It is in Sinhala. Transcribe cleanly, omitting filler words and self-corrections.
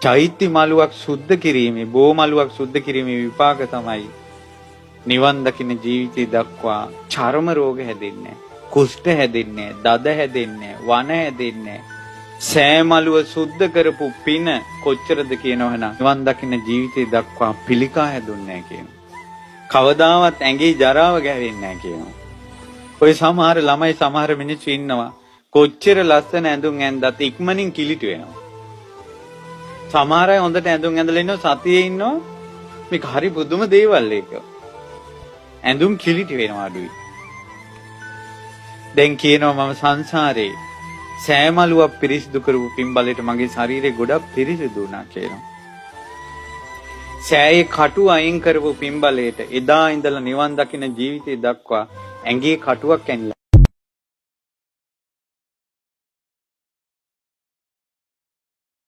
චෛත්‍ය මලුවක් සුද්ධ කිරීමේ, බෝ මලුවක් සුද්ධ කිරීමේ විපාක තමයි නිවන් දකින්න ජීවිතය දක්වා චර්ම රෝග හැදෙන්නේ, කුෂ්ඨ හැදෙන්නේ, දද හැදෙන්නේ, වන හැදෙන්නේ. සෑමලුව සුද්ධ කරපු පින කොච්චරද කියනවනම් නිවන් දකින්න ජීවිතය දක්වා පිළිකා හැදුන්නේ නැහැ කියනවා. කවදාවත් ඇඟේ ජරාව ගැවෙන්නේ නැහැ කියනවා. ඔය සමහර ළමයි සමහර මිනිස්සු ඉන්නවා කොච්චර ලස්සන ඇඳුම් ඇඳත් ඉක්මනින් කිලිට වෙනවා. සමහර අය හොඳට ඇඳුම් ඇඳලා ඉන්නවා සතියේ ඉන්නවා මේක හරි පුදුම දේවල් ඒක. ඇඳුම් කිලිට වෙනවා අඩුයි. දැන් කියනවා මම සංසාරේ සෑමලුවක් පිරිසිදු කරපු පින්බලයට මගේ ශරීරේ ගොඩක් පිරිසිදු වුණා කියනවා. සෑයේ කටු අයින් කරපු පින්බලයට එදා ඉඳලා නිවන් දකින්න ජීවිතය දක්වා ඇඟේ කටුවක් ඇනිලා